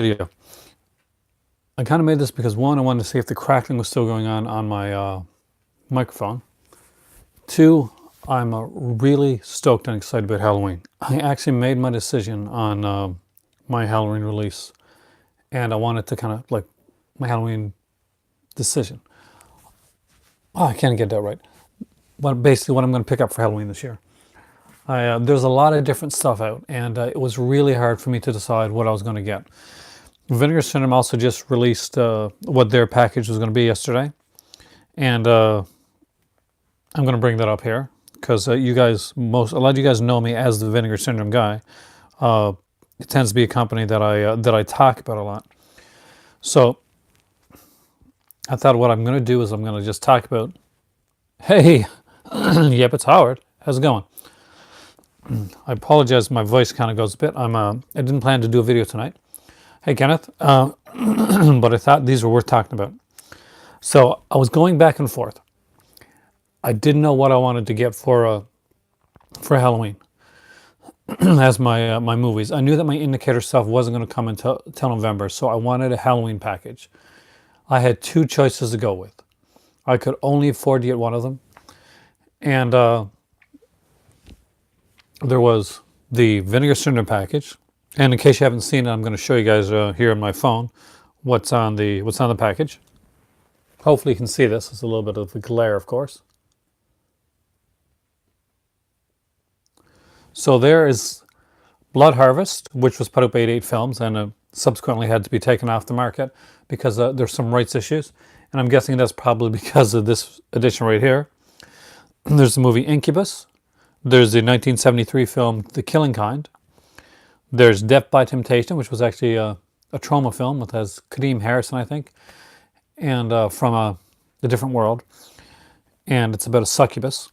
video. I kind of made this because one, I wanted to see if the crackling was still going on my microphone. Two, I'm really stoked and excited about Halloween. I actually made my decision on my Halloween release, and I wanted to kind of like my Halloween decision. Oh, I can't get that right. But basically, what I'm going to pick up for Halloween this year. There's a lot of different stuff out, and it was really hard for me to decide what I was going to get. Vinegar Syndrome also just released what their package was going to be yesterday, and I'm going to bring that up here because a lot of you guys know me as the Vinegar Syndrome guy. It tends to be a company that I talk about a lot. So I thought what I'm going to do is I'm going to just talk about, hey, yep, it's Howard. How's it going? I apologize, my voice kind of goes a bit. I didn't plan to do a video tonight. Hey, Kenneth, but I thought these were worth talking about. So I was going back and forth. I didn't know what I wanted to get for Halloween as my movies. I knew that my indicator stuff wasn't going to come until November, so I wanted a Halloween package. I had two choices to go with. I could only afford to get one of them, and there was the Vinegar Syndrome package. And in case you haven't seen it, I'm going to show you guys here on my phone what's on the package. Hopefully you can see this. It's a little bit of a glare, of course. So there is Blood Harvest, which was put up by 88 Films and subsequently had to be taken off the market because there's some rights issues. And I'm guessing that's probably because of this edition right here. There's the movie Incubus. There's the 1973 film The Killing Kind. There's Death by Temptation, which was actually a trauma film that has Kadeem Harrison, I think, and from a different world. And it's about a succubus.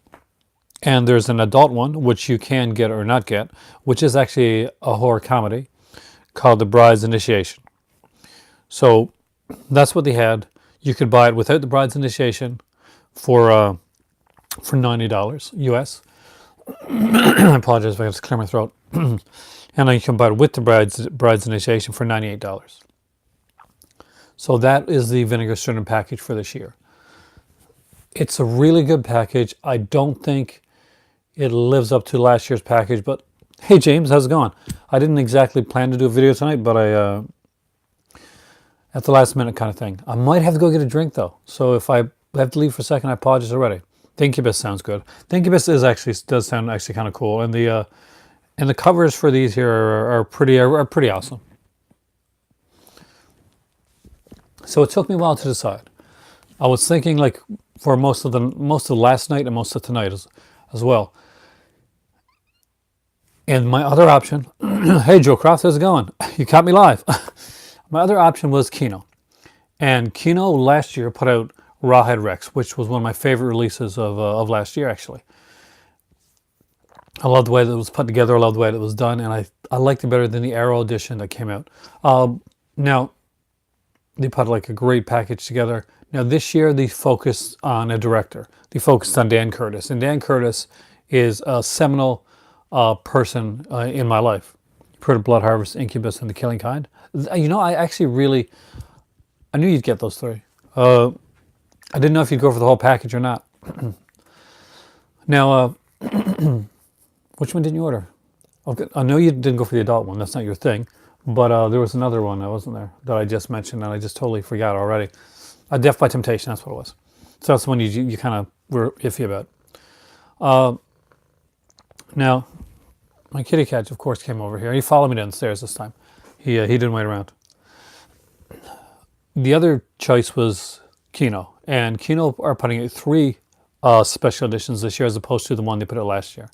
And there's an adult one, which you can get or not get, which is actually a horror comedy called The Bride's Initiation. So that's what they had. You could buy it without the Bride's Initiation for $90 US. I apologize if I have to clear my throat. And then you can buy it with the Bride's Initiation for $98. So that is the Vinegar Syndrome package for this year. It's a really good package. I don't think it lives up to last year's package, but hey James, how's it going? I didn't exactly plan to do a video tonight, but I at the last minute kind of thing. I might have to go get a drink though. So if I have to leave for a second, I apologize already. The Incubus sounds good. The Incubus does sound actually kind of cool, and the covers for these here are pretty awesome. So it took me a while to decide. I was thinking like for most of last night and most of tonight as well. And my other option, hey Joe Croft, how's it going? You caught me live. My other option was Kino. And Kino last year put out Rawhead Rex, which was one of my favorite releases of last year, actually. I love the way that it was put together. I love the way that it was done. And I liked it better than the Arrow edition that came out. Now, they put like a great package together. Now, this year, they focused on a director. They focused on Dan Curtis. And Dan Curtis is a seminal person in my life. You've heard of Blood Harvest, Incubus, and The Killing Kind. You know, I knew you'd get those three. I didn't know if you'd go for the whole package or not. Now, which one didn't you order? Okay, I know you didn't go for the adult one. That's not your thing. But there was another one that wasn't there that I just mentioned and I just totally forgot already. Death by Temptation, that's what it was. So that's the one you kind of were iffy about. Now, my kitty cat, of course, came over here. He followed me downstairs this time. He didn't wait around. The other choice was Kino. And Kino are putting out three special editions this year as opposed to the one they put out last year.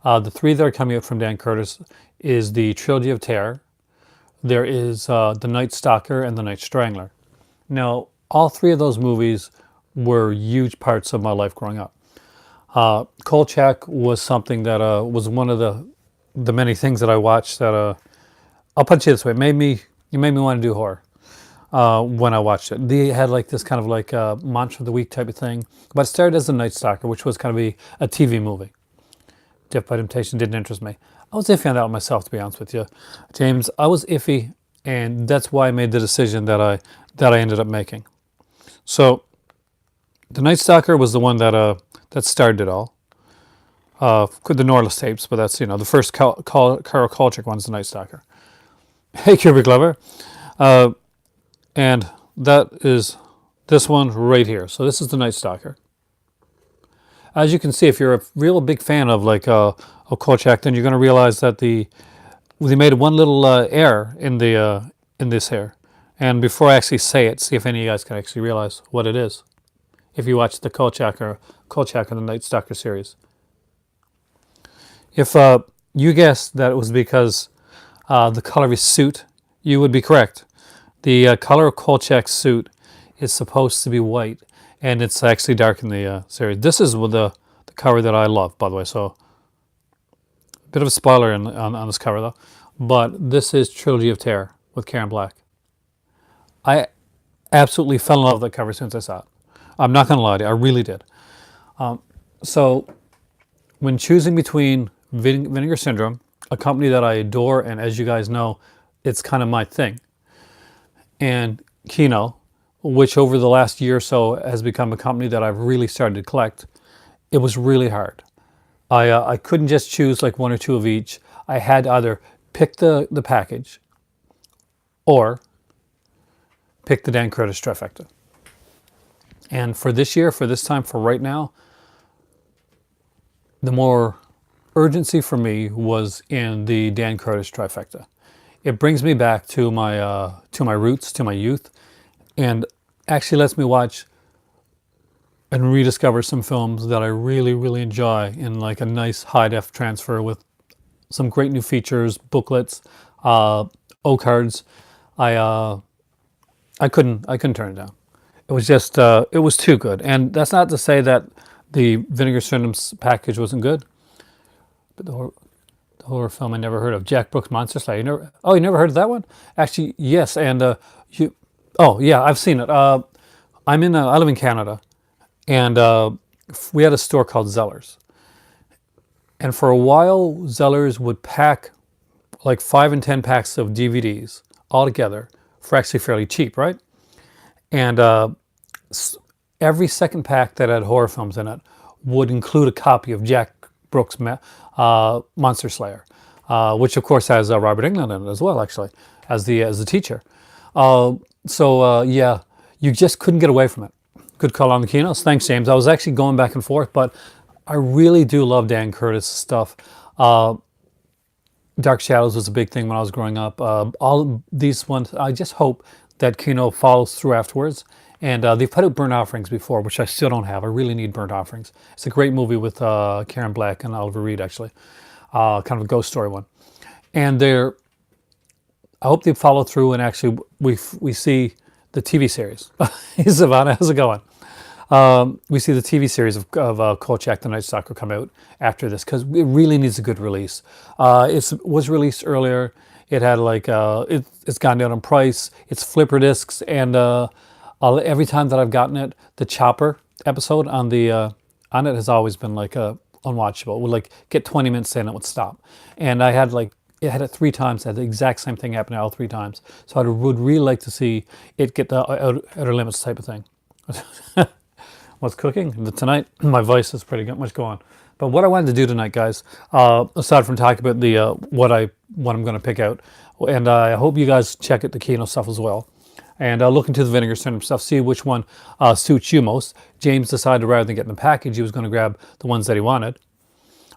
The three that are coming out from Dan Curtis is the Trilogy of Terror. There is The Night Stalker and The Night Strangler. Now, all three of those movies were huge parts of my life growing up. Kolchak was something that was one of the many things that I watched that, I'll put it this way, it made me want to do horror when I watched it. They had like this kind of like Monster of the Week type of thing. But it started as The Night Stalker, which was kind of a TV movie. Death by Temptation didn't interest me. I was iffy on that one myself, to be honest with you. James, I was iffy and that's why I made the decision that I ended up making. So the Night Stalker was the one that started it all. The Norliss tapes, but that's the first Carol Kolchak one's the Night Stalker. Hey, Cubic Lover, and that is this one right here. So this is the Night Stalker. As you can see, if you're a real big fan of Kolchak, then you're going to realize that they made one little error in this here. And before I actually say it, see if any of you guys can actually realize what it is. If you watch the Kolchak or the Night Stalker series, if you guessed that it was because the color of his suit, you would be correct. The color of Kolchak's suit is supposed to be white, and it's actually dark in the series. This is the cover that I love, by the way. So, a bit of a spoiler on this cover, though. But this is Trilogy of Terror with Karen Black. I absolutely fell in love with that cover as soon as I saw it. I'm not going to lie to you, I really did. So, when choosing between Vinegar Syndrome, a company that I adore, and as you guys know, it's kind of my thing, and Kino, which over the last year or so has become a company that I've really started to collect, it was really hard. I couldn't just choose like one or two of each. I had to either pick the package or pick the Dan Curtis trifecta. And for this year, for this time, for right now, the more urgency for me was in the Dan Curtis trifecta. It brings me back to my roots, to my youth, and actually lets me watch and rediscover some films that I really, really enjoy in like a nice high-def transfer with some great new features, booklets, O-cards. I couldn't turn it down. It was just, it was too good. And that's not to say that the Vinegar Syndrome package wasn't good, but the horror film I never heard of, Jack Brooks' Monster Slayer. You never heard of that one? Actually, yes. And oh yeah, I've seen it. I live in Canada, and we had a store called Zellers. And for a while, Zellers would pack like 5 and 10 packs of DVDs all together for actually fairly cheap, right? And every second pack that had horror films in it would include a copy of Jack Brooks' Monster Slayer, which of course has Robert Englund in it as well, actually, as the teacher. Yeah, you just couldn't get away from it. Good call on the Kinos. Thanks, James. I was actually going back and forth, but I really do love Dan Curtis stuff. Dark Shadows was a big thing when I was growing up. All these ones, I just hope that Kino follows through afterwards. And they've put out Burnt Offerings before, which I still don't have. I really need Burnt Offerings. It's a great movie with Karen Black and Oliver Reed, actually. Kind of a ghost story one. And I hope they follow through and actually we see the TV series. Hey, Savannah, how's it going? We see the TV series of Kolchak the Night Stalker come out after this because it really needs a good release. It was released earlier. It had like, it's gone down in price. It's flipper discs, and every time that I've gotten it, the Chopper episode on it has always been like unwatchable. It would like get 20 minutes in, it would stop. And I had it had it 3 times, had the exact same thing happen all 3 times. So I would really like to see it get the Outer Limits type of thing. What's cooking? Tonight, my voice is pretty much going. But what I wanted to do tonight, guys, aside from talking about what I'm going to pick out, and I hope you guys check out the Kino stuff as well. And look into the Vinegar Syndrome stuff, see which one suits you most. James decided rather than getting the package, he was going to grab the ones that he wanted.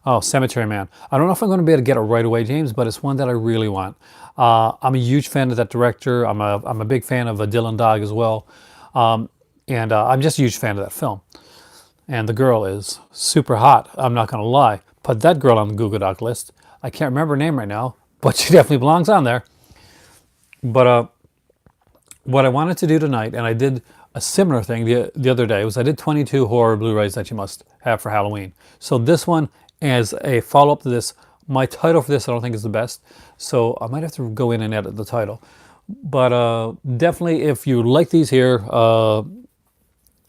Oh, Cemetery Man. I don't know if I'm going to be able to get it right away, James, but it's one that I really want. I'm a huge fan of that director. I'm a big fan of Dylan Dog as well. And I'm just a huge fan of that film. And the girl is super hot, I'm not going to lie. Put that girl on the Google Doc list. I can't remember her name right now, but she definitely belongs on there. But what I wanted to do tonight, and I did a similar thing the other day, was I did 22 horror Blu-rays that you must have for Halloween. So this one, as a follow-up to this, my title for this I don't think is the best, so I might have to go in and edit the title. But definitely, if you like these here,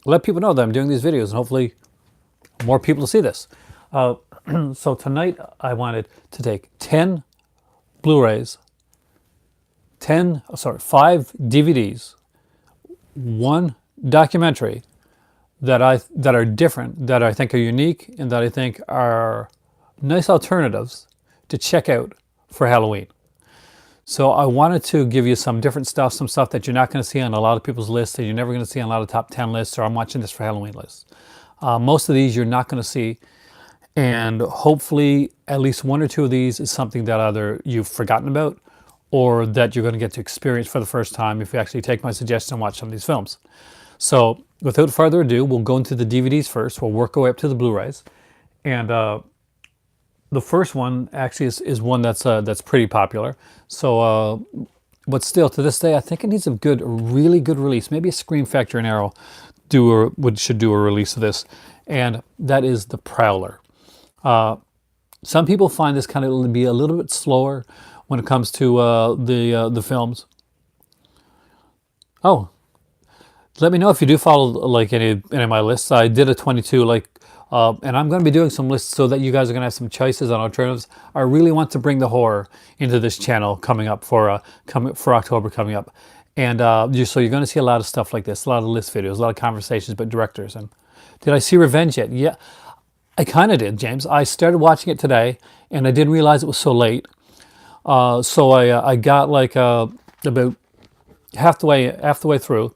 let people know that I'm doing these videos, and hopefully more people will see this. So tonight I wanted to take 10 Blu-rays, 5 DVDs, one documentary that are different, that I think are unique, and that I think are nice alternatives to check out for Halloween. So I wanted to give you some different stuff, some stuff that you're not going to see on a lot of people's lists, and you're never going to see on a lot of top 10 lists, or I'm watching this for Halloween lists. Most of these you're not going to see, and hopefully at least one or two of these is something that either you've forgotten about or that you're going to get to experience for the first time if you actually take my suggestion and watch some of these films. So without further ado, we'll go into the DVDs first. We'll work our way up to the Blu-rays. And the first one actually is one that's pretty popular. So, but still, to this day, I think it needs a really good release. Maybe a Scream Factory and Arrow should do a release of this, and that is The Prowler. Some people find this kind of to be a little bit slower when it comes to the films. Oh, let me know if you do follow like any of my lists. I did a 22 and I'm going to be doing some lists so that you guys are going to have some choices on alternatives. I really want to bring the horror into this channel coming up for October coming up. And so you're going to see a lot of stuff like this, a lot of list videos, a lot of conversations about directors. And did I see Revenge yet? Yeah, I kind of did, James. I started watching it today, and I didn't realize it was so late. So I got like about half the way through.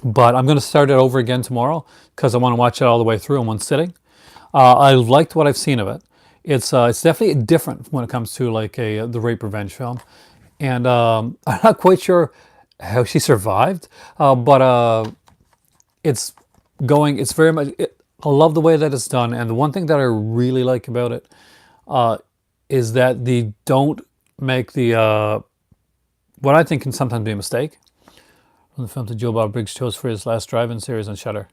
But I'm going to start it over again tomorrow because I want to watch it all the way through in one sitting. I liked what I've seen of it. It's definitely different when it comes to like the rape revenge film, and I'm not quite sure how she survived. But it's going. It's very much. I love the way that it's done, and the one thing that I really like about it is that they don't make the what I think can sometimes be a mistake. From the film that Joe Bob Briggs chose for his last drive-in series on Shudder.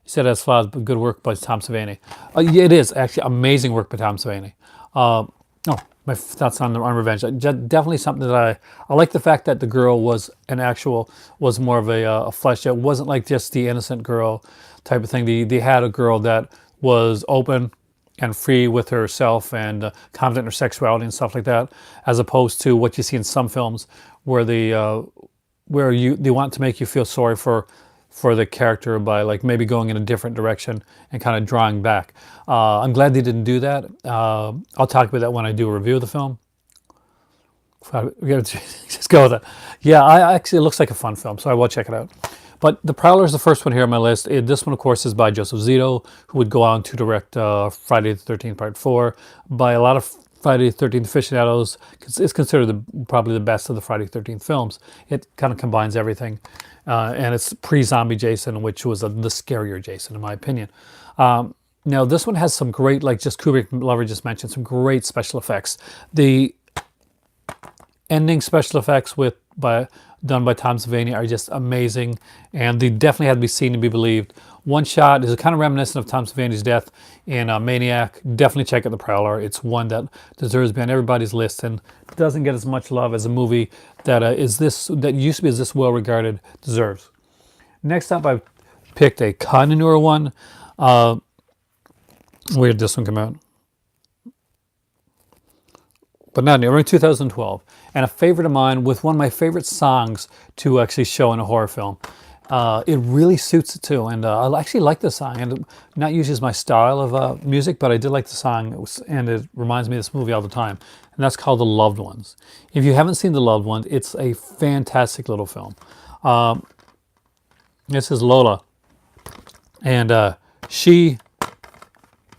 He said that's flaws, but good work by Tom Savini. Yeah, it is actually amazing work by Tom Savini. My thoughts on Revenge. Definitely something that I like the fact that the girl was more of a fleshed out. It wasn't like just the innocent girl type of thing. They had a girl that was open and free with herself and confident in her sexuality and stuff like that, as opposed to what you see in some films where they want to make you feel sorry for the character by like maybe going in a different direction and kind of drawing back. I'm glad they didn't do that. I'll talk about that when I do a review of the film. We gotta just go with it. Yeah, actually it looks like a fun film, so I will check it out. But The Prowler is the first one here on my list. This one, of course, is by Joseph Zito, who would go on to direct Friday the 13th Part 4. By a lot of Friday the 13th aficionados, it's considered probably the best of the Friday the 13th films. It kind of combines everything. And it's pre-zombie Jason, which was the scarier Jason, in my opinion. Now, this one has some great, like just Kubrick Lover just mentioned, some great special effects. The ending special effects done by Tom Savini are just amazing, and they definitely had to be seen to be believed. One shot is kind of reminiscent of Tom Savini's death in Maniac. Definitely check out The Prowler. It's one that deserves to be on everybody's list and doesn't get as much love as a movie that used to be as this well regarded deserves. Next up, I picked a kind of newer one. Where did this one come out? But not new. We're in 2012. And a favorite of mine with one of my favorite songs to actually show in a horror film. It really suits it too. And I actually like the song. And not usually my style of music, but I did like the song. And it reminds me of this movie all the time. And that's called The Loved Ones. If you haven't seen The Loved Ones, it's a fantastic little film. This is Lola. And she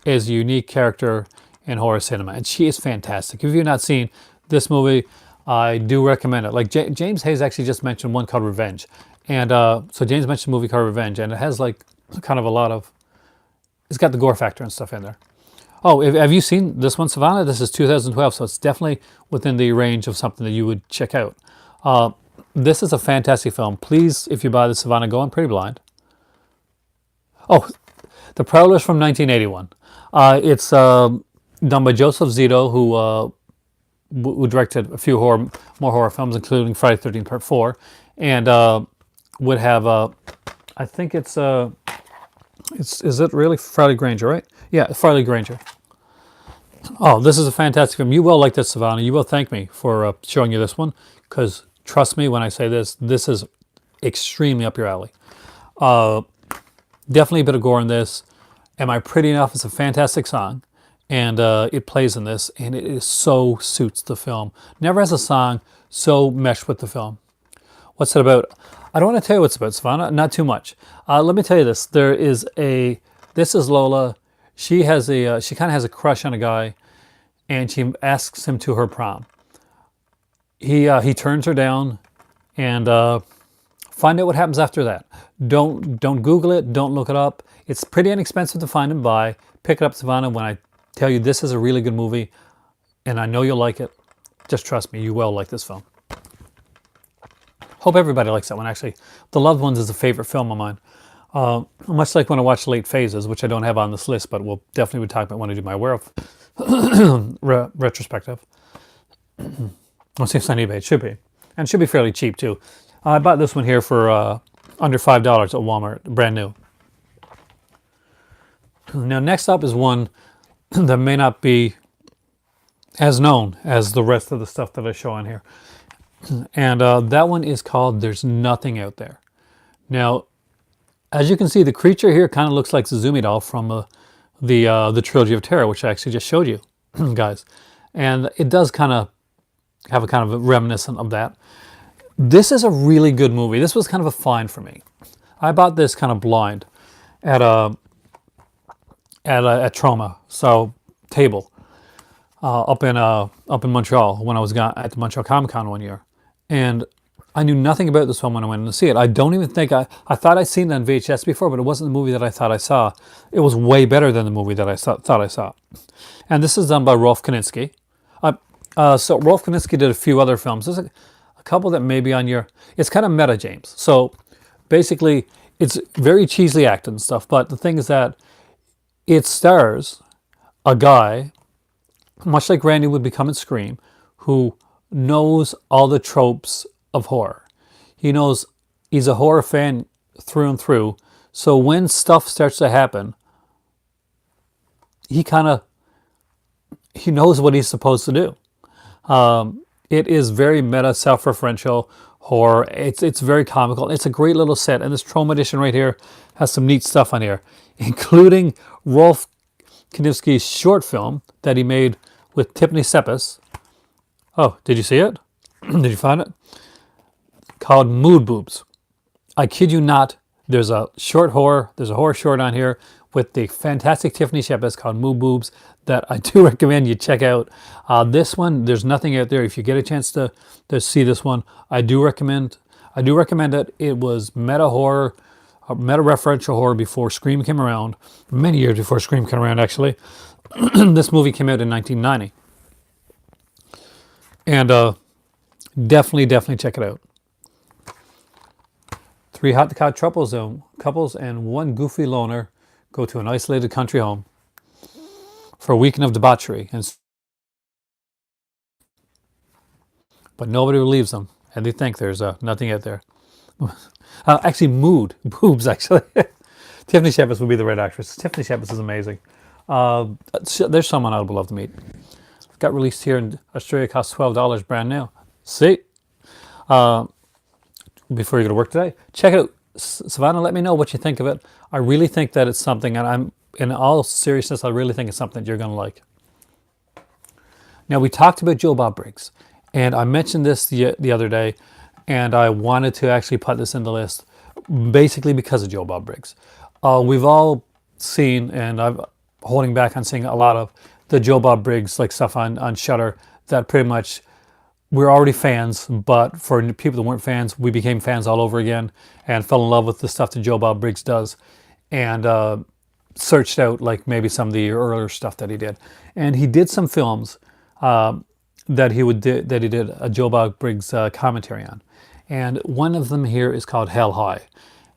is a unique character in horror cinema, and she is fantastic. If you've not seen this movie, I do recommend it. Like James Hayes actually just mentioned one called Revenge, and so James mentioned a movie called Revenge, and it has like kind of it's got the gore factor and stuff in there. Oh, have you seen this one, Savannah? This is 2012, so it's definitely within the range of something that you would check out. This is a fantastic film. Please, if you buy the Savannah, go on Pretty Blind. Oh, The Prowler is from 1981. It's done by Joseph Zito, who directed a few more horror films, including Friday the 13th Part 4, and would have, I think is it really Farley Granger, right? Yeah, Farley Granger. Oh, this is a fantastic film. You will like this, Savannah. You will thank me for showing you this one, because Trust me when I say this. This is extremely up your alley. Uh, Definitely a bit of gore in this. Am I Pretty Enough? It's a fantastic song, and it plays in this, and it is so suits the film. Never has a song so meshed with the film. What's it about? I don't want to tell you what's about, Savannah. Not too much. Let me tell you this. This is Lola. She has she kind of has a crush on a guy, and she asks him to her prom. He turns her down, and find out what happens after that. Don't Google it. Don't look it up. It's pretty inexpensive to find and buy. Pick it up, Savannah. When I tell you this is a really good movie, and I know you'll like it, just trust me, you will like this film. Hope everybody likes that one, actually. The Loved Ones is a favorite film of mine. Much like when I watch Late Phases, which I don't have on this list, but we'll definitely talk about when I do my Aware of retrospective. I'll see if it's on eBay. It should be. And it should be fairly cheap, too. I bought this one here for under $5 at Walmart, brand new. Now, next up is one that may not be as known as the rest of the stuff that I show on here. And that one is called There's Nothing Out There. Now, as you can see, the creature here kind of looks like Zuzumi doll from the Trilogy of Terror, which I actually just showed you, guys. And it does kind of have a kind of a reminiscent of that. This is a really good movie. This was kind of a find for me. I bought this kind of blind at Troma, so table, up in Montreal when I was at the Montreal Comic Con one year, and I knew nothing about this film when I went in to see it. I don't even think I thought I'd seen it on VHS before, but it wasn't the movie that I thought I saw. It was way better than the movie that I thought I saw. And this is done by Rolf Koninsky. So Rolf Koninsky did a few other films. There's a couple that may be on your... It's kind of meta, James. So basically, it's very cheesily acted and stuff, but the thing is that it stars a guy, much like Randy would become in Scream, who knows all the tropes of horror. He knows he's a horror fan through and through. So when stuff starts to happen, he knows what he's supposed to do. It is very meta, self-referential horror. It's very comical. It's a great little set. And this Troma edition right here has some neat stuff on here, including Rolf Koninsky's short film that he made with Tiffany Seppes. Oh, did you see it? Did you find it? Called Mood Boobs. I kid you not. There's a horror short on here with the fantastic Tiffany Seppes called Mood Boobs that I do recommend you check out. This one, There's Nothing Out There. If you get a chance to see this one, I do recommend it. It was meta horror, meta referential horror before Scream came around. Many years before Scream came around, actually. This movie came out in 1990. And definitely check it out. 3 hot-to-couch couples and 1 goofy loner go to an isolated country home for a weekend of debauchery, but nobody relieves them, and they think there's nothing out there. Actually, boobs, actually. Tiffany Seppes would be the right actress. Tiffany Seppes is amazing. There's someone I would love to meet. Got released here in Australia, cost $12 brand new. See? Before you go to work today, check it out. Savannah, let me know what you think of it. I really think that it's something, and in all seriousness, I really think it's something that you're going to like. Now, we talked about Joe Bob Briggs, and I mentioned this the other day, and I wanted to actually put this in the list, basically because of Joe Bob Briggs. We've all seen, and I'm holding back on seeing a lot of the Joe Bob Briggs like stuff on Shudder that pretty much we're already fans, but for people that weren't fans, we became fans all over again and fell in love with the stuff that Joe Bob Briggs does, and searched out like maybe some of the earlier stuff that he did. And he did some films that he did a Joe Bob Briggs commentary on, and one of them here is called Hell High,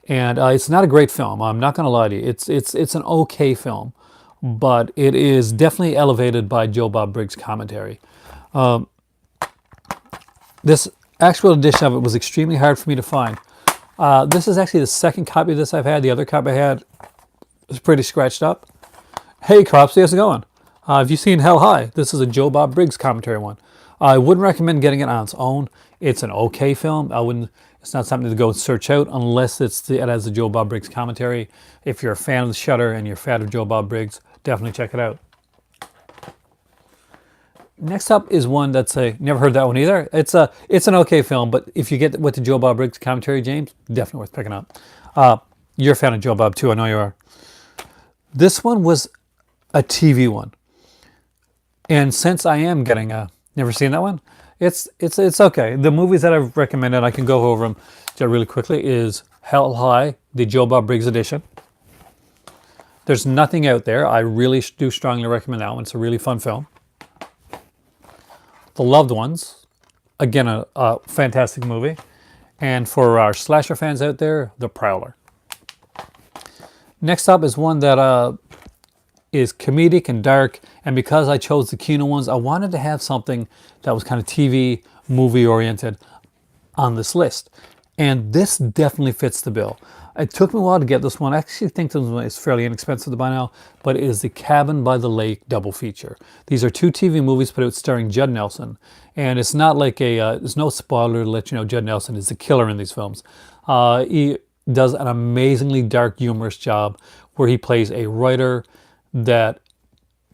and it's not a great film. I'm not going to lie to you. It's an okay film, but it is definitely elevated by Joe Bob Briggs commentary. This actual edition of it was extremely hard for me to find. This is actually the second copy of this I've had. The other copy I had was pretty scratched up. Hey, Cropsy, how's it going? Have you seen Hell High? This is a Joe Bob Briggs commentary one. I wouldn't recommend getting it on its own. It's an okay film. I wouldn't. It's not something to go search out unless it has the Joe Bob Briggs commentary. If you're a fan of the Shudder and you're a fan of Joe Bob Briggs, definitely check it out. Next up is one that's never heard that one either. It's an okay film, but if you get with the Joe Bob Briggs commentary, James, definitely worth picking up. You're a fan of Joe Bob too, I know you are. This one was a TV one, and since I am getting never seen that one, it's okay. The movies that I've recommended, I can go over them just really quickly. Is Hell High, the Joe Bob Briggs edition. There's nothing out there. I really do strongly recommend that one. It's a really fun film. The Loved Ones, again, a fantastic movie. And for our slasher fans out there, The Prowler. Next up is one that is comedic and dark. And because I chose the Kino ones, I wanted to have something that was kind of TV, movie oriented on this list. And this definitely fits the bill. It took me a while to get this one. I actually think this one is fairly inexpensive by now, but it is the Cabin by the Lake double feature. These are two TV movies put out starring Judd Nelson. And it's not like there's no spoiler to let you know Judd Nelson is the killer in these films. He does an amazingly dark, humorous job where he plays a writer that,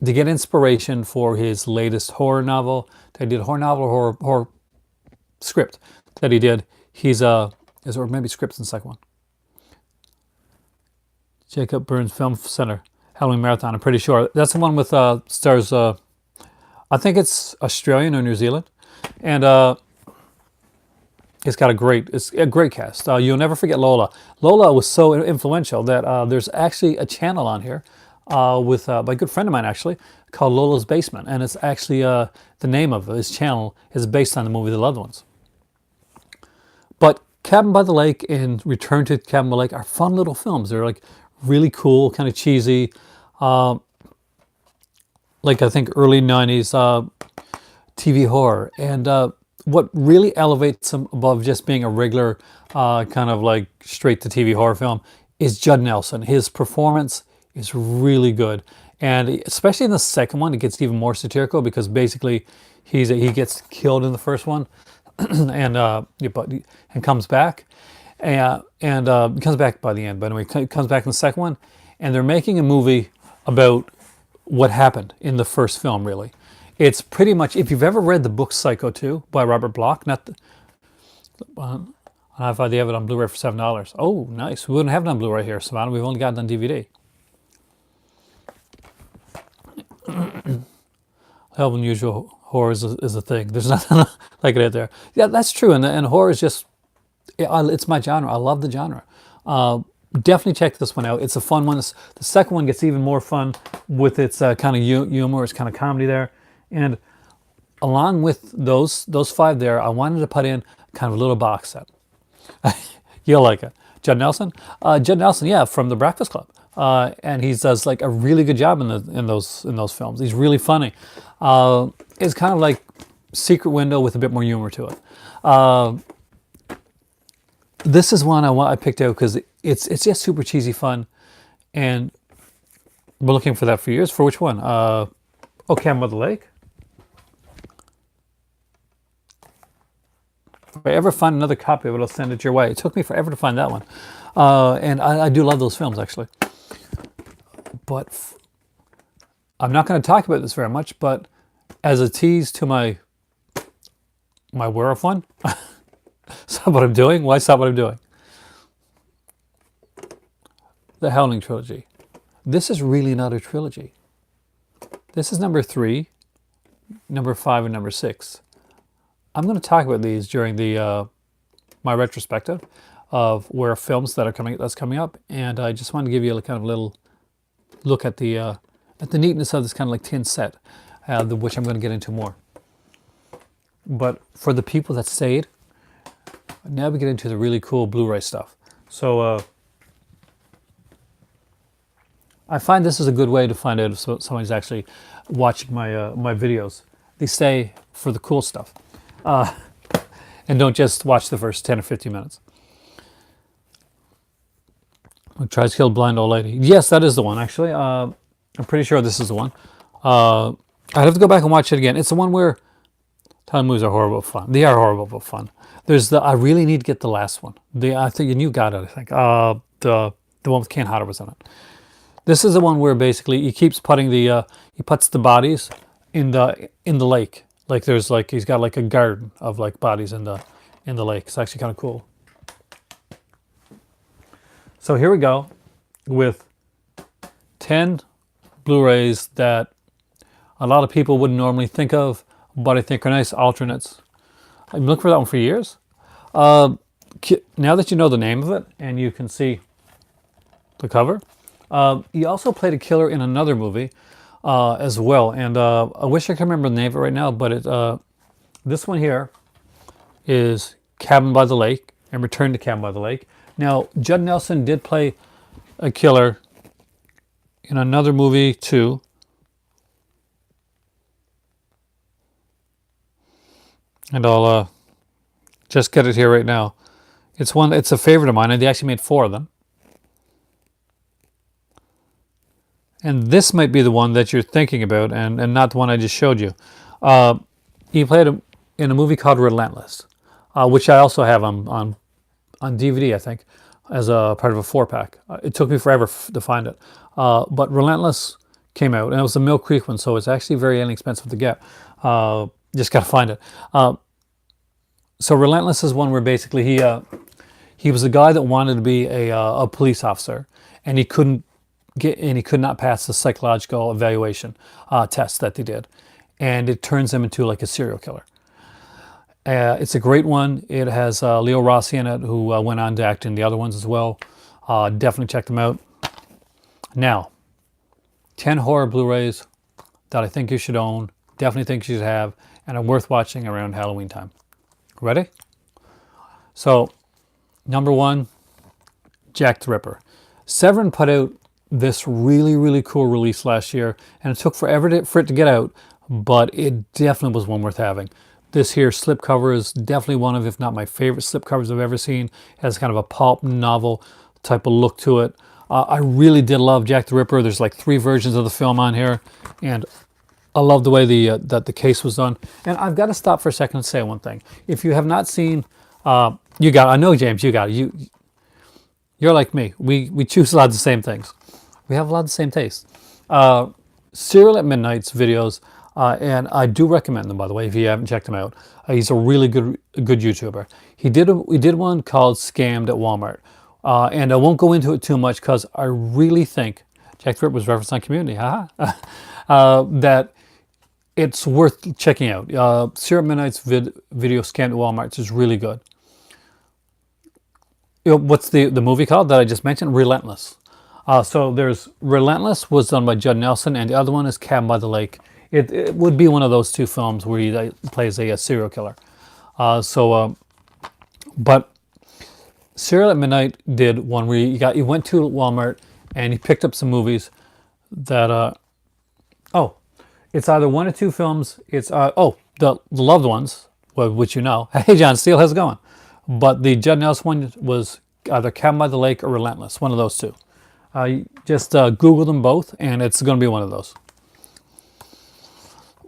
to get inspiration for his latest horror novel, that he did a horror script that he did. Or maybe scripts in the second one. Jacob Burns Film Center, Halloween Marathon. I'm pretty sure that's the one with stars. I think it's Australian or New Zealand, and it's a great cast. You'll never forget Lola. Lola was so influential that there's actually a channel on here with by a good friend of mine actually called Lola's Basement, and it's actually the name of his channel is based on the movie The Loved Ones. But Cabin by the Lake and Return to Cabin by the Lake are fun little films. They're like really cool, kind of cheesy, like I think early 90s TV horror. And what really elevates them above just being a regular kind of like straight to TV horror film is Judd Nelson. His performance is really good. And especially in the second one, it gets even more satirical because basically he gets killed in the first one and comes back. And comes back by the end, by the way. Comes back in the second one, and they're making a movie about what happened in the first film, really. It's pretty much, if you've ever read the book Psycho 2 by Robert Bloch, I find they have it on Blu-ray for $7. Oh, nice. We wouldn't have it on Blu-ray here, Savannah. We've only got it on DVD. Hell, unusual horror is a thing. There's nothing like it out there. Yeah, that's true. And horror is just, it's my genre. I love the genre. Definitely check this one out. It's a fun one. The second one gets even more fun with its kind of humor. It's kind of comedy there. And along with those five there, I wanted to put in kind of a little box set. You'll like it. Judd Nelson? Judd Nelson, yeah, from The Breakfast Club. And he does like a really good job in those films. He's really funny. It's kind of like Secret Window with a bit more humor to it. This is one I picked out because it's just super cheesy fun, and we're looking for that for years. For which one? Cabin by the Lake. If I ever find another copy of it, I'll send it your way. It took me forever to find that one, and I do love those films actually. But I'm not going to talk about this very much. But as a tease to my werewolf one. Stop what I'm doing? Why stop what I'm doing? The Howling Trilogy. This is really not a trilogy. This is number 3, number 5, and number 6. I'm going to talk about these during the my retrospective of where films that's coming up, and I just wanted to give you a kind of little look at the neatness of this kind of like tin set, which I'm going to get into more. But for the people that stayed, now we get into the really cool Blu-ray stuff. So I find this is a good way to find out if somebody's actually watching my videos. They stay for the cool stuff and don't just watch the first 10 or 15 minutes. Who tries to kill a blind old lady. Yes, that is the one, actually. I'm pretty sure this is the one. I'd have to go back and watch it again. It's the one where Halloween movies are horrible but fun. They are horrible but fun. There's the I really need to get the last one. I think and you got it. I think the one with Kane Hodder was in it. This is the one where basically he keeps putting he puts the bodies in the lake. Like there's like he's got like a garden of like bodies in the lake. It's actually kind of cool. So here we go with 10 Blu-rays that a lot of people wouldn't normally think of, but I think are nice alternates. I've been looking for that one for years. Now that you know the name of it and you can see the cover, he also played a killer in another movie as well. And I wish I could remember the name of it right now, but this one here is Cabin by the Lake and Return to Cabin by the Lake. Now, Judd Nelson did play a killer in another movie too. And I'll just get it here right now. It's a favorite of mine, and they actually made 4 of them. And this might be the one that you're thinking about, and not the one I just showed you. He played in a movie called Relentless, which I also have on DVD, I think, as a part of a 4-pack. It took me forever to find it. But Relentless came out, and it was the Mill Creek one, so it's actually very inexpensive to get. Just got to find it. So Relentless is one where basically he was a guy that wanted to be a police officer, and he could not pass the psychological evaluation test that they did, and it turns him into like a serial killer. It's a great one. It has Leo Rossi in it, who went on to act in the other ones as well. Definitely check them out. Now, 10 horror Blu-rays that I think you should own, definitely think you should have, and are worth watching around Halloween time. Ready? So, number 1, Jack the Ripper. Severin put out this really, really cool release last year, and it took forever for it to get out, but it definitely was one worth having. This here slipcover is definitely one of, if not my favorite slipcovers I've ever seen. It has kind of a pulp novel type of look to it. I really did love Jack the Ripper. There's like 3 versions of the film on here, and I love the way that the case was done. And I've got to stop for a second and say one thing. If you have not seen, I know James, you got it. You're like me. We choose a lot of the same things. We have a lot of the same tastes. Serial at Midnight's videos, and I do recommend them, by the way, if you haven't checked him out. He's a really good YouTuber. We did one called Scammed at Walmart. And I won't go into it too much because I really think, Jack the Ripper was referenced on Community, that it's worth checking out. Serial at Midnight's video Scammed at Walmart is really good. What's the movie called that I just mentioned? Relentless. So there's Relentless was done by Judd Nelson, and the other one is Cabin by the Lake. It would be one of those 2 films where he plays a serial killer. But Serial at Midnight did one where he went to Walmart and he picked up some movies that it's either 1 or 2 films. It's the Loved Ones, which you know. Hey John Steele, how's it going? But the Judd Nelson one was either Cabin by the Lake or Relentless, one of those 2. Just Google them both, and it's going to be one of those.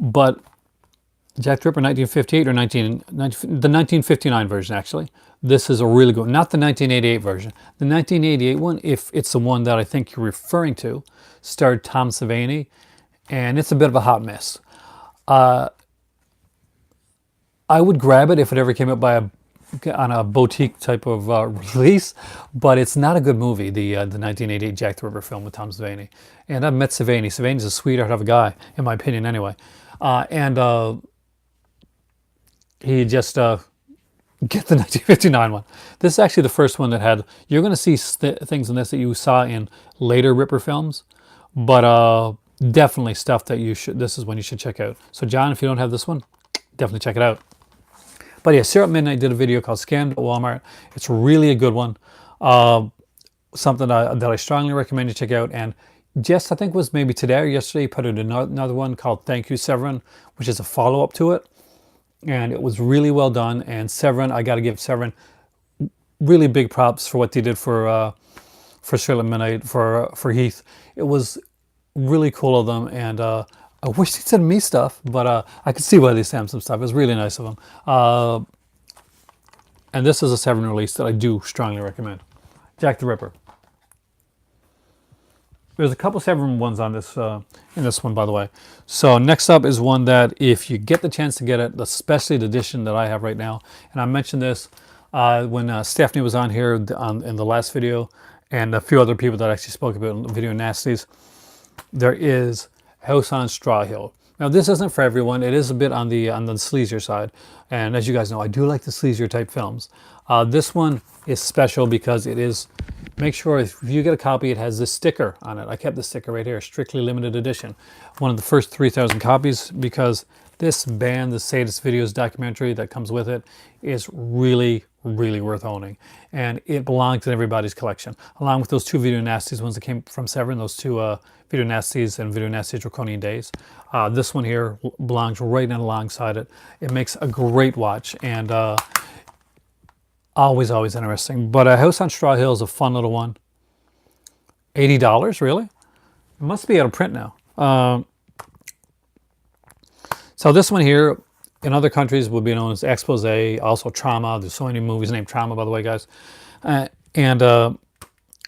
But Jack the Ripper 1958 or the 1959 version, actually. This is a really good one. Not the 1988 version. The 1988 one, if it's the one that I think you're referring to, starred Tom Savini, and it's a bit of a hot mess. I would grab it if it ever came out on a boutique type of release, but it's not a good movie, the 1988 Jack the Ripper film with Tom Savini. And I've met Savini. Savini's a sweetheart of a guy, in my opinion anyway. He just get the 1959 one. This is actually the first one that had, you're going to see things in this that you saw in later Ripper films, but definitely stuff that this is one you should check out. So John, if you don't have this one, definitely check it out. But yeah, Serial at Midnight did a video called Scammed at Walmart. It's really a good one. Something that I strongly recommend you check out. And just, I think it was maybe today or yesterday, he put out another one called Thank You Severin, which is a follow-up to it. And it was really well done. And Severin, I got to give Severin really big props for what they did for Serial at Midnight, for Heath. It was really cool of them. And I I wish they'd send me stuff, but I could see why they sent some stuff. It was really nice of them. And this is a Severin release that I do strongly recommend. Jack the Ripper. There's a couple Severin ones on this in this one, by the way. So next up is one that if you get the chance to get it, the special edition that I have right now, and I mentioned this when Stephanie was on here in the last video, and a few other people that actually spoke about Video Nasties. There is House on Straw Hill. Now this isn't for everyone. It is a bit on the sleazier side, and as you guys know, I do like the sleazier type films. This one is special because it is. Make sure if you get a copy, it has this sticker on it. I kept the sticker right here, strictly limited edition. One of the first 3,000 copies, because this band, the Sadist Videos documentary that comes with it, is really, really worth owning. And it belongs in everybody's collection, along with those two Video Nasties ones that came from Severin, those two Video Nasties and Video Nasties Draconian Days. This one here belongs right in alongside it. It makes a great watch, and always interesting. But House on Straw Hill is a fun little one. $80, really? It must be out of print now. So this one here, in other countries, would be known as Expose, also Trauma. There's so many movies named Trauma, by the way, guys. And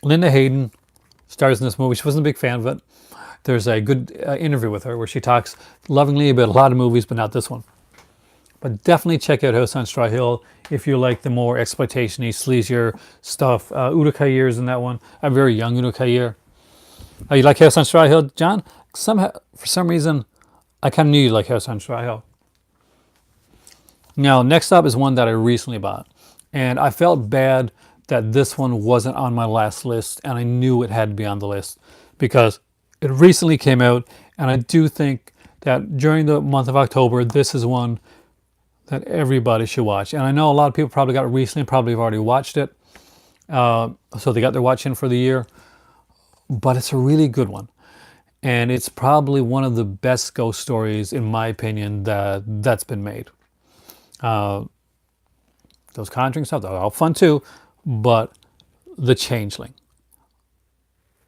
Linda Hayden stars in this movie. She wasn't a big fan of it. There's a good interview with her where she talks lovingly about a lot of movies, but not this one. But definitely check out House on Straw Hill if you like the more exploitation-y, sleazier stuff. Udo Kier is in that one. A very young Udo Kier. You like House on Straw Hill, John? For some reason, I kind of knew you like House on Straw Hill. Now, next up is one that I recently bought. And I felt bad that this one wasn't on my last list, and I knew it had to be on the list because it recently came out, and I do think that during the month of October, this is one that everybody should watch. And I know a lot of people probably got it recently, probably have already watched it. So they got their watch in for the year. But it's a really good one. And it's probably one of the best ghost stories, in my opinion, that's been made. Those Conjuring stuff, they're all fun too. But The Changeling.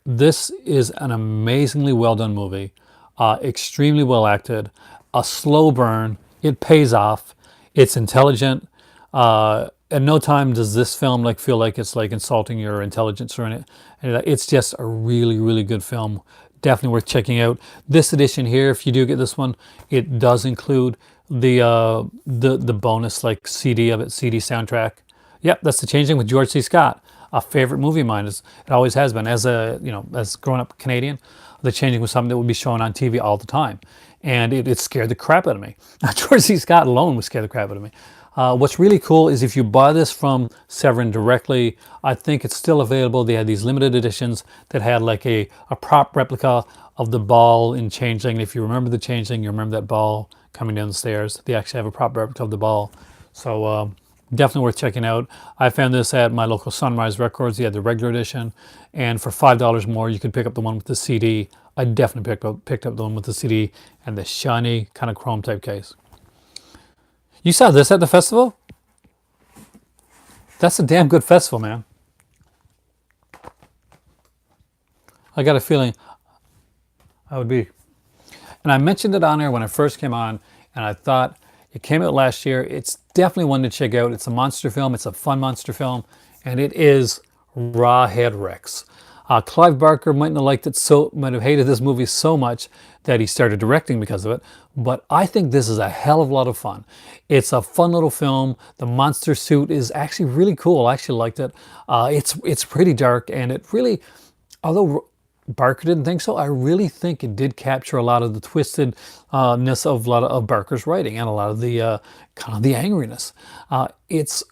This is an amazingly well done movie. Extremely well acted. A slow burn. It pays off. It's intelligent. At no time does this film feel like it's insulting your intelligence or anything. It's just a really, really good film. Definitely worth checking out. This edition here, if you do get this one, it does include the bonus CD of it, CD soundtrack. Yep, that's The Changeling with George C. Scott. A favorite movie of mine. It always has been. As growing up Canadian, The Changeling was something that would be shown on TV all the time. And it scared the crap out of me. George C. Scott alone would scare the crap out of me. What's really cool is if you buy this from Severin directly, I think it's still available. They had these limited editions that had a prop replica of the ball in Changeling. If you remember the Changeling, you remember that ball coming down the stairs. They actually have a prop replica of the ball. So definitely worth checking out. I found this at my local Sunrise Records. They had the regular edition. And for $5 more, you could pick up the one with the CD. I definitely picked up the one with the CD and the shiny kind of chrome type case. You saw this at the festival? That's a damn good festival, man. I got a feeling I would be. And I mentioned it on there when I first came on, and I thought it came out last year. It's definitely one to check out. It's a monster film. It's a fun monster film, and it is Rawhead Rex. Clive Barker might have hated this movie so much that he started directing because of it. But I think this is a hell of a lot of fun. It's a fun little film. The monster suit is actually really cool. I actually liked it. It's pretty dark, and it really, although Barker didn't think so, I really think it did capture a lot of the twistedness of a lot of Barker's writing and a lot of the kind of the angriness. It's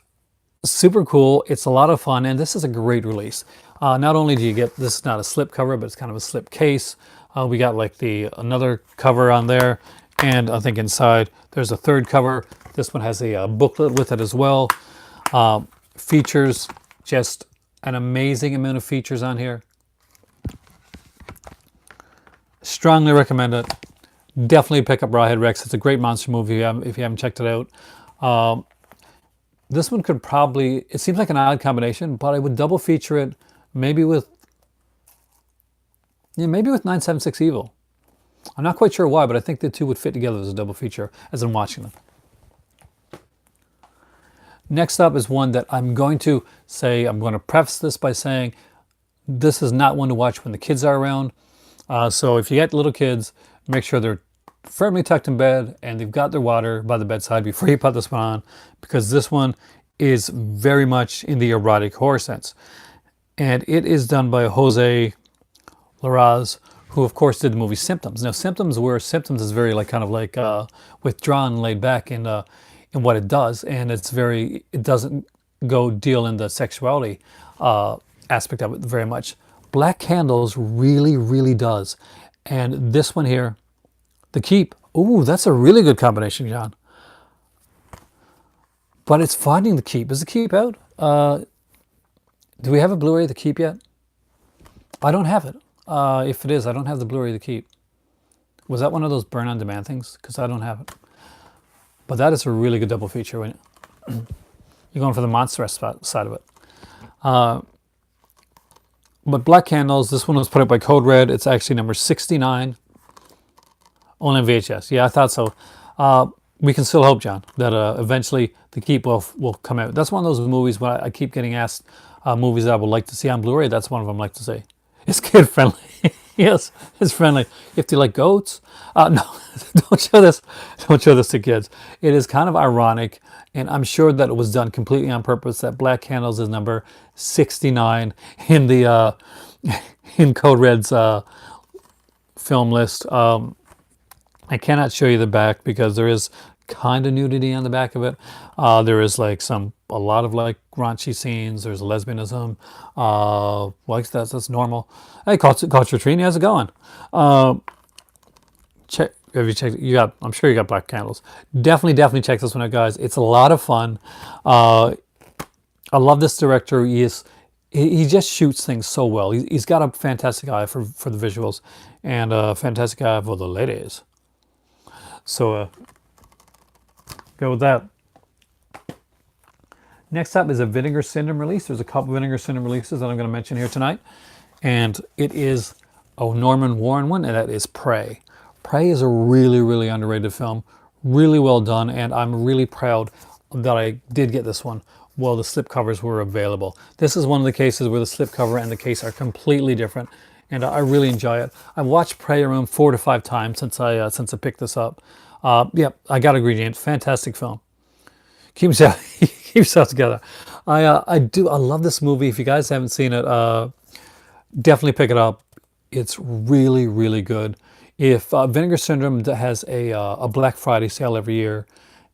super cool. It's a lot of fun, and this is a great release. Not only do you get, this is not a slip cover, but it's kind of a slip case. We got another cover on there, and I think inside there's a third cover. This one has a booklet with it as well. Features, just an amazing amount of features on here. Strongly recommend it. Definitely pick up Rawhead Rex. It's a great monster movie if you haven't checked it out. This one could probably, it seems like an odd combination, but I would double feature it maybe with 976 Evil. I'm not quite sure why, but I think the two would fit together as a double feature as I'm watching them. Next up is one that I'm going to preface this by saying this is not one to watch when the kids are around. So if you get little kids, make sure they're firmly tucked in bed and they've got their water by the bedside before you put this one on, because this one is very much in the erotic horror sense. And it is done by Jose Larraz, who of course did the movie Symptoms. Now Symptoms is very withdrawn and laid back in what it does, and it doesn't go deal in the sexuality aspect of it very much. Black Candles really, really does. And this one here, The Keep, ooh, that's a really good combination, John. But it's Finding the Keep. Is The Keep out? Do we have a Blu-ray of The Keep yet? I don't have it. If it is, I don't have the Blu-ray of The Keep. Was that one of those burn-on-demand things? Because I don't have it. But that is a really good double feature when you're going for the monster side of it. But Black Candles, this one was put out by Code Red. It's actually number 69. Only on VHS. Yeah, I thought so. We can still hope, John, that eventually The Keep will come out. That's one of those movies when I keep getting asked movies that I would like to see on Blu-ray. That's one of them I'd like to see. It's kid friendly. Yes, it's friendly. If they like goats, no, don't show this. Don't show this to kids. It is kind of ironic, and I'm sure that it was done completely on purpose. That Black Candles is number 69 in the in Code Red's film list. I cannot show you the back because there is kind of nudity on the back of it. There is a lot of raunchy scenes. There's lesbianism. That's normal. Hey, Culture Trini, how's it going? Have you checked? I'm sure you got Black Candles. Definitely check this one out, guys. It's a lot of fun. I love this director. He just shoots things so well. He's got a fantastic eye for the visuals and a fantastic eye for the ladies. So go with that. Next up is a Vinegar Syndrome release. There's a couple Vinegar Syndrome releases that I'm going to mention here tonight. And it is a Norman Warren one, and that is Prey. Prey is a really, really underrated film. Really well done, and I'm really proud that I did get this one while the slipcovers were available. This is one of the cases where the slipcover and the case are completely different, and I really enjoy it. I've watched Prey around 4 to 5 times since I picked this up. I gotta agree, James. Fantastic film. Keep yourself together. I love this movie. If you guys haven't seen it, definitely pick it up. It's really, really good. If Vinegar Syndrome has a Black Friday sale every year,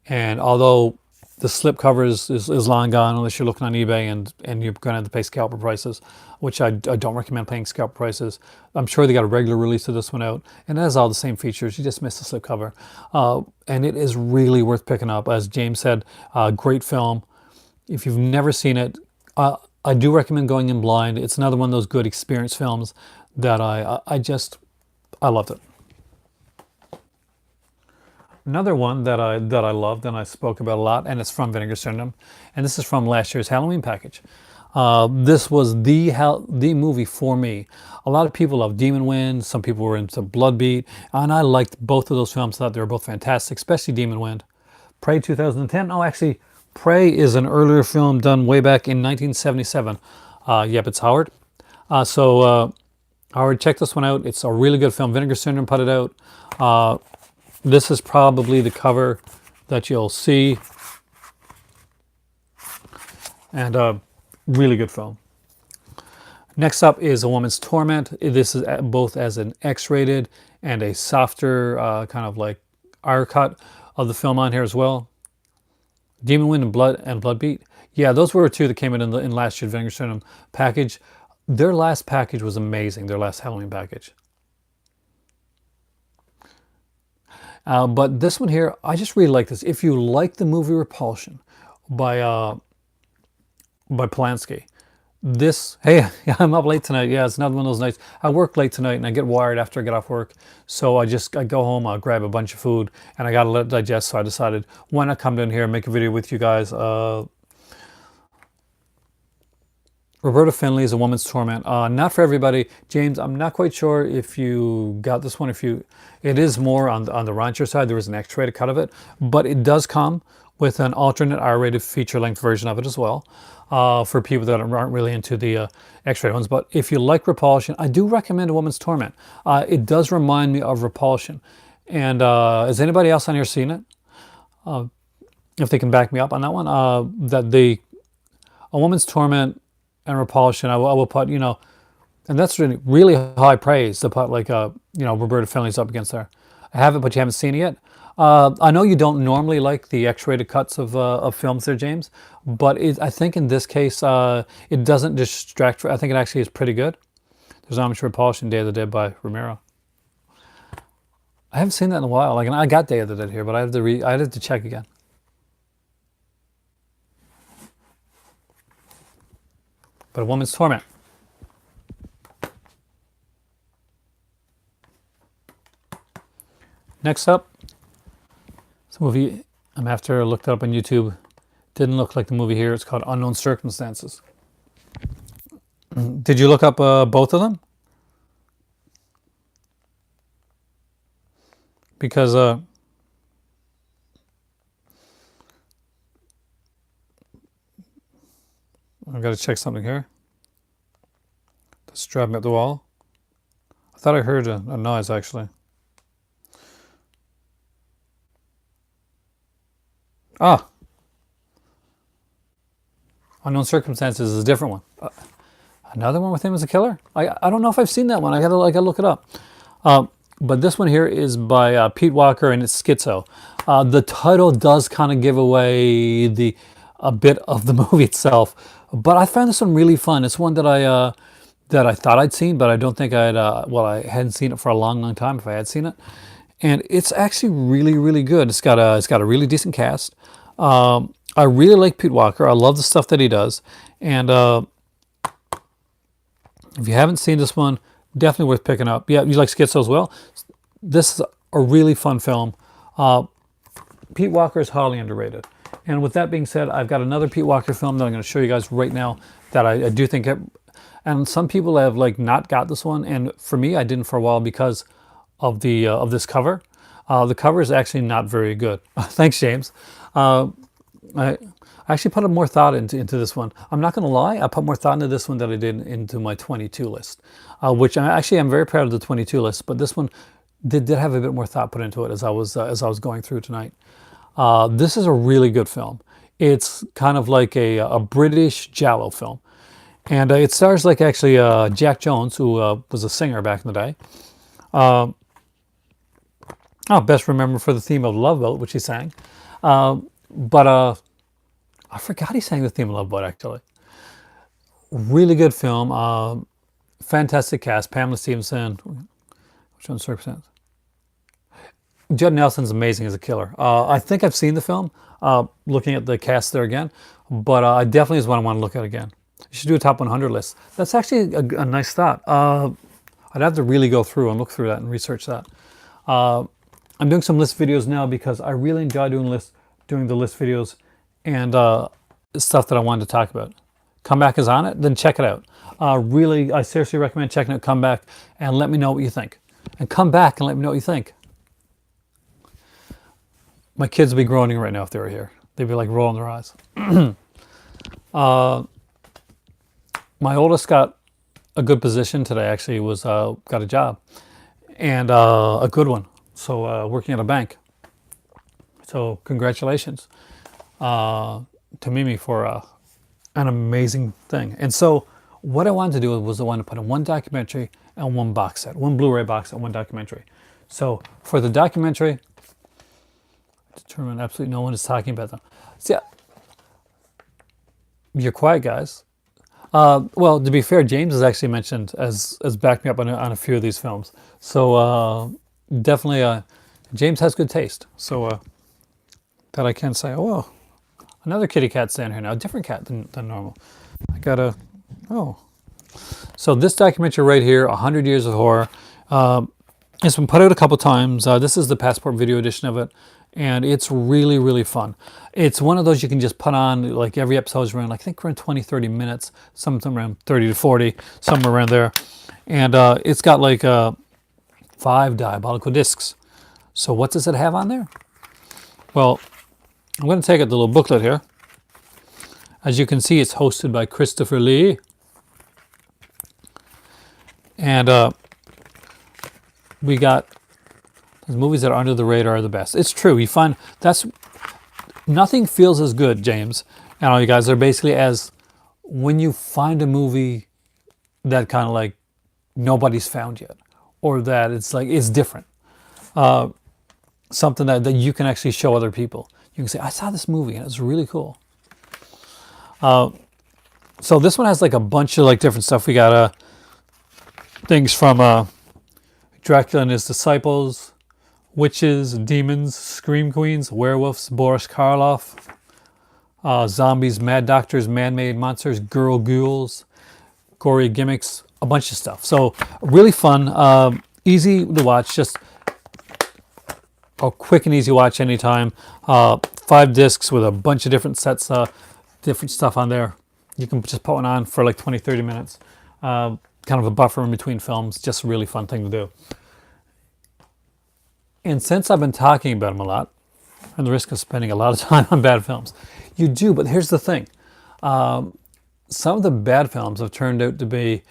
and although the slipcover is long gone unless you're looking on eBay and you're going to have to pay scalper prices, which I don't recommend paying scalper prices. I'm sure they got a regular release of this one out, and it has all the same features. You just missed the slipcover. And it is really worth picking up. As James said, great film. If you've never seen it, I do recommend going in blind. It's another one of those good experience films that I loved it. Another one that I loved and I spoke about a lot, and it's from Vinegar Syndrome, and this is from last year's Halloween package. This was the movie for me. A lot of people love Demon Wind. Some people were into Bloodbeat, and I liked both of those films. Thought they were both fantastic, especially Demon Wind. Prey 2010. Oh, actually, Prey is an earlier film done way back in 1977. Yep, it's Howard. Howard, check this one out. It's a really good film. Vinegar Syndrome put it out. This is probably the cover that you'll see. And really good film. Next up is A Woman's Torment. This is both as an X-rated and a softer kind of like R cut of the film on here as well. Demon Wind and Bloodbeat. Yeah, those were two that came in last year's Vinegar Syndrome package. Their last package was amazing. Their last Halloween package. But this one here, I just really like this. If you like the movie Repulsion by Polanski, hey, I'm up late tonight. Yeah, it's another one of those nights. I work late tonight and I get wired after I get off work. So I go home, I'll grab a bunch of food, and I got to let it digest. So I decided, why not come down here and make a video with you guys. Roberta Finley's A Woman's Torment. Not for everybody. James, I'm not quite sure if you got this one. It is more on the raunchier side. There was an X-rated cut of it, but it does come with an alternate R-rated feature-length version of it as well, for people that aren't really into the X-rated ones. But if you like Repulsion, I do recommend A Woman's Torment. It does remind me of Repulsion. And has anybody else on here seen it? If they can back me up on that one, A Woman's Torment and Repulsion, I will put, and that's really, really high praise to put like, Roberta Finley's up against there. I haven't, but you haven't seen it yet. I know you don't normally like the X-rated cuts of films there, James, but I think in this case, it doesn't distract. I think it actually is pretty good. There's Homage to Repulsion, Day of the Dead by Romero. I haven't seen that in a while. Like, I got Day of the Dead here, but I have to check again. But A Woman's Torment. Next up, it's a movie I'm after. I looked it up on YouTube. Didn't look like the movie here. It's called Unknown Circumstances. Did you look up both of them? Because I've got to check something here. That's driving up the wall. I thought I heard a noise, actually. Ah! Unknown Circumstances is a different one. Another one with him as a killer? I don't know if I've seen that one. I gotta look it up. But this one here is by Pete Walker, and it's Schizo. The title does kind of give away a bit of the movie itself. But I found this one really fun. It's one that I thought I'd seen, but I don't think I hadn't seen it for a long, long time if I had seen it. And it's actually really, really good. It's got a really decent cast. I really like Pete Walker. I love the stuff that he does. And if you haven't seen this one, definitely worth picking up. Yeah, you like Schizo as well? This is a really fun film. Pete Walker is highly underrated. And with that being said, I've got another Pete Walker film that I'm going to show you guys right now that I do think, and some people have like not got this one, and for me, I didn't for a while because of this cover. The cover is actually not very good. Thanks, James. I actually put more thought into this one. I'm not going to lie, I put more thought into this one than I did into my 22 list, which I'm very proud of the 22 list, but this one did have a bit more thought put into it as I was going through tonight. This is a really good film. It's kind of like a British giallo film. And it stars like actually Jack Jones, who was a singer back in the day. Best remembered for the theme of Love Boat, which he sang. But I forgot he sang the theme of Love Boat, actually. Really good film. Fantastic cast. Pamela Stevenson. Which one's Circumstance? Judd Nelson's amazing as a killer. I think I've seen the film, looking at the cast there again, but it definitely is one I want to look at again. You should do a top 100 list. That's actually a nice thought. I'd have to really go through and look through that and research that. I'm doing some list videos now because I really enjoy doing the list videos and stuff that I wanted to talk about. Comeback is on it, then check it out. Really, I seriously recommend checking out Comeback and let me know what you think. And come back and let me know what you think. My kids would be groaning right now if they were here. They'd be like rolling their eyes. My oldest got a good position today, actually, got a job. And a good one. So working at a bank. So congratulations to Mimi for an amazing thing. And so what I wanted to do was I wanted to put in one documentary and one box set. One Blu-ray box set, one documentary. So for the documentary, determine absolutely no one is talking about them. So yeah, you're quiet, guys. Well, to be fair, James has actually mentioned as backed me up on a few of these films. So definitely, James has good taste. So that I can say. Oh, another kitty cat standing here now. A different cat than normal. I got So this documentary right here, 100 Years of Horror. It's been put out a couple times. This is the Passport Video edition of it, and it's really, really fun. It's one of those you can just put on, like every episode is around, like, I think around 20, 30 minutes, something around 30 to 40, somewhere around there. And it's got like 5 diabolical discs. So what does it have on there? Well, I'm going to take out the little booklet here. As you can see, it's hosted by Christopher Lee. And we got those movies that are under the radar are the best. It's true. You find that's nothing feels as good, James, and all you guys are basically as when you find a movie that kind of like nobody's found yet, or that it's like it's different. Something that you can actually show other people. You can say, I saw this movie and it was really cool. So this one has like a bunch of like different stuff. We got things from Dracula and his disciples, witches, demons, scream queens, werewolves, Boris Karloff, zombies, mad doctors, man-made monsters, girl ghouls, gory gimmicks, a bunch of stuff. So really fun, easy to watch, just a quick and easy watch anytime. 5 discs with a bunch of different sets, different stuff on there. You can just put one on for like 20, 30 minutes. Kind of a buffer in between films, just a really fun thing to do. And since I've been talking about them a lot, and the risk of spending a lot of time on bad films, you do, but here's the thing. Some of the bad films have turned out to be,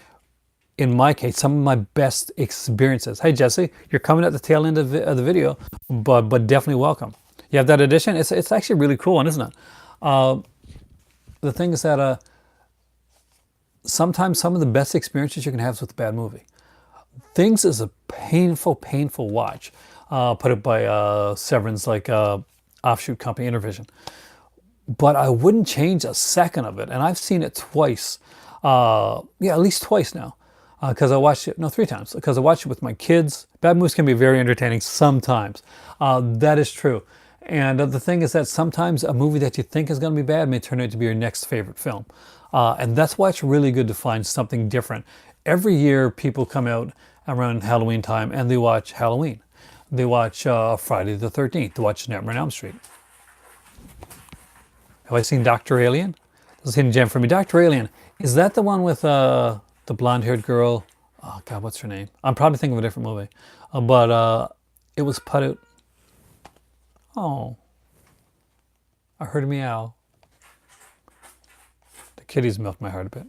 in my case, some of my best experiences. Hey, Jesse, you're coming at the tail end of the video, but definitely welcome. You have that edition? It's actually really cool one, isn't it? The thing is that sometimes some of the best experiences you can have is with a bad movie. Things is a painful, painful watch. Put up by Severin's like offshoot company, Intervision. But I wouldn't change a second of it. And I've seen it twice. Yeah, at least twice now. Because I watched it, no, 3 times. Because I watched it with my kids. Bad movies can be very entertaining sometimes. That is true. And the thing is that sometimes a movie that you think is going to be bad may turn out to be your next favorite film. And that's why it's really good to find something different. Every year people come out around Halloween time and they watch Halloween. They watch Friday the 13th. They watch Nightmare on Elm Street. Have I seen Dr. Alien? That's a hidden gem for me. Dr. Alien, is that the one with the blonde-haired girl? Oh, God, what's her name? I'm probably thinking of a different movie. But it was put out... Oh. I heard a meow. The kitties milked my heart a bit.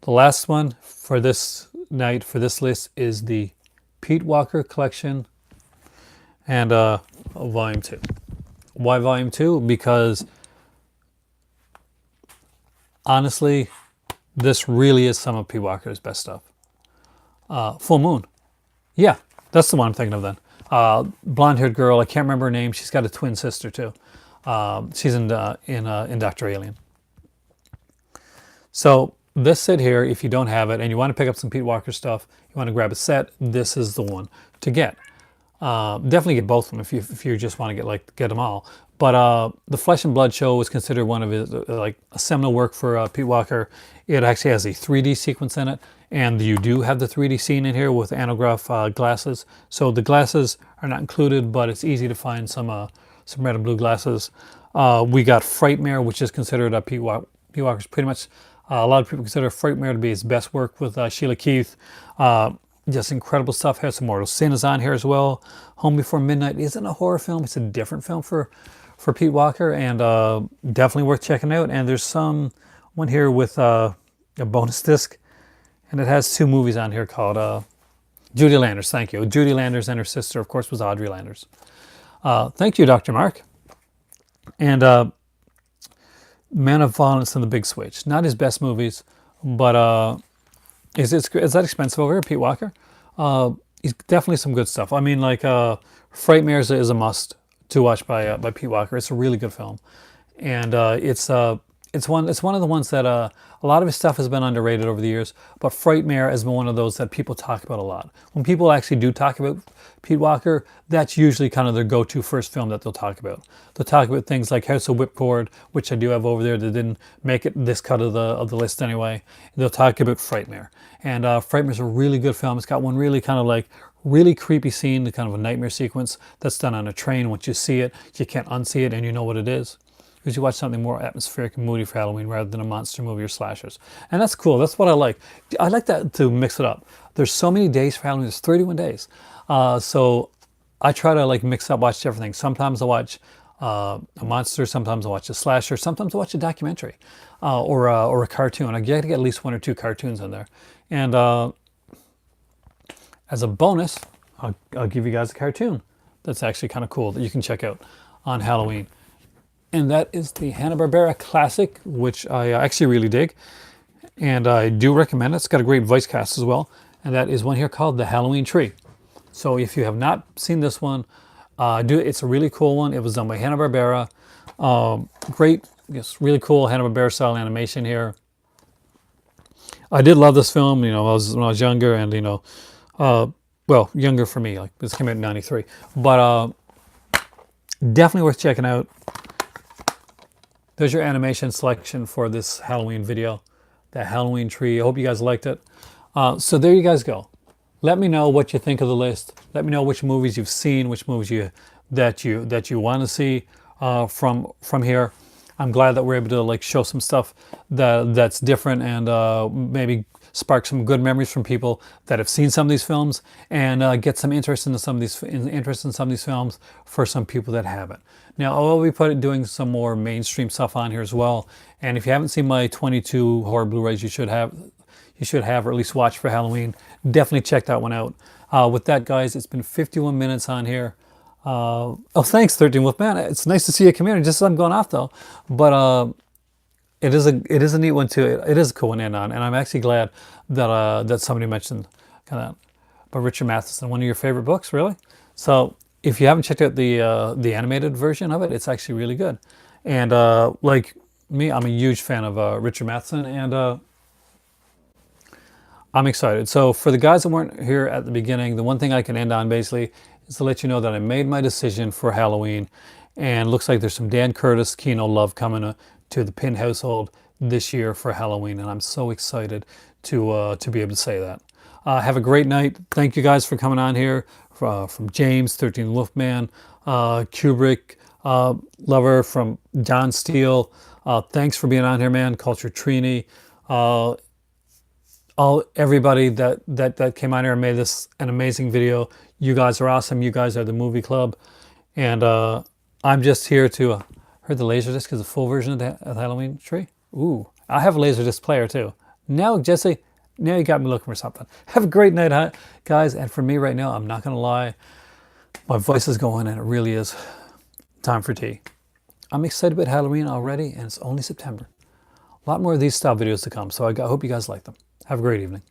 The last one for this night, for this list, is the Pete Walker Collection and Volume 2. Why Volume 2? Because honestly, this really is some of Pete Walker's best stuff. Full Moon. Yeah, that's the one I'm thinking of then. Blonde-haired girl, I can't remember her name. She's got a twin sister too. She's in Dr. Alien. So this set here, if you don't have it and you want to pick up some Pete Walker stuff, you want to grab a set, this is the one to get. Definitely get both of them if you just want to get them all. But the Flesh and Blood Show was considered one of his like a seminal work for Pete Walker. It actually has a 3D sequence in it, and you do have the 3D scene in here with Anograph glasses. So the glasses are not included, but it's easy to find some red and blue glasses. We got Frightmare, which is considered Pete Walker's pretty much. A lot of people consider Frightmare to be his best work with Sheila Keith. Just incredible stuff. Has some Mortal Sin is on here as well. Home Before Midnight isn't a horror film. It's a different film for Pete Walker, and definitely worth checking out. And there's some one here with a bonus disc, and it has 2 movies on here called Judy Landers. Thank you. Judy Landers and her sister, of course, was Audrey Landers. Thank you, Dr. Mark. And Man of Violence and The Big Switch. Not his best movies, but is that expensive over here, Pete Walker? He's definitely some good stuff. I mean, like Frightmare is a must to watch by Pete Walker. It's a really good film, and it's it's one of the ones that a lot of his stuff has been underrated over the years, but Frightmare has been one of those that people talk about a lot. When people actually do talk about Pete Walker, that's usually kind of their go-to first film that they'll talk about. They'll talk about things like House of Whipcord, which I do have over there that didn't make it this cut of the list anyway. They'll talk about Frightmare. And Frightmare's a really good film. It's got one really kind of like really creepy scene, the kind of a nightmare sequence that's done on a train. Once you see it, you can't unsee it and you know what it is. Because you watch something more atmospheric and moody for Halloween rather than a monster movie or slashers. And that's cool. That's what I like. I like that to mix it up. There's so many days for Halloween. There's 31 days. So I try to like mix up, watch different things. Sometimes I watch a monster. Sometimes I watch a slasher. Sometimes I watch a documentary or a cartoon. I get to get at least one or two cartoons in there. And as a bonus, I'll give you guys a cartoon that's actually kind of cool that you can check out on Halloween. And that is the Hanna-Barbera Classic, which I actually really dig. And I do recommend it. It's got a great voice cast as well. And that is one here called The Halloween Tree. So if you have not seen this one, it's a really cool one. It was done by Hanna-Barbera. Great, yes, really cool Hanna-Barbera style animation here. I did love this film, when I was younger, and well, younger for me. Like this came out in '93, but definitely worth checking out. There's your animation selection for this Halloween video, the Halloween Tree. I hope you guys liked it. So there you guys go. Let me know what you think of the list. Let me know which movies you've seen, which movies that you want to see from here. I'm glad that we're able to like show some stuff that's different and maybe spark some good memories from people that have seen some of these films and get some interest in some of these films for some people that haven't. Now I will be doing some more mainstream stuff on here as well. And if you haven't seen my 22 horror Blu-rays, you should have, or at least watch for Halloween. Definitely check that one out. With that, guys, it's been 51 minutes on here. Oh, thanks, 13 Wolfman. It's nice to see you come in. Just as I'm going off though, but it is a neat one too. It is a cool one to end on, and I'm actually glad that somebody mentioned kind of by Richard Matheson, one of your favorite books, really. So if you haven't checked out the animated version of it, it's actually really good. And like me, I'm a huge fan of Richard Matheson, and I'm excited. So for the guys that weren't here at the beginning, the one thing I can end on basically is to let you know that I made my decision for Halloween, and looks like there's some Dan Curtis Kino love coming to the Pin household this year for Halloween, and I'm so excited to be able to say that. Have a great night. Thank you guys for coming on here. From James, 13 Wolfman, Kubrick, Lover, from John Steele. Thanks for being on here, man. Culture Trini. Everybody that came on here and made this an amazing video. You guys are awesome. You guys are the movie club. And I'm just here to... heard the Laserdisc is a full version of the Halloween Tree? Ooh, I have a Laserdisc player too. Now, Jesse, now you got me looking for something. Have a great night, huh, guys. And for me right now, I'm not going to lie. My voice is going and it really is time for tea. I'm excited about Halloween already, and it's only September. A lot more of these style videos to come, so I hope you guys like them. Have a great evening.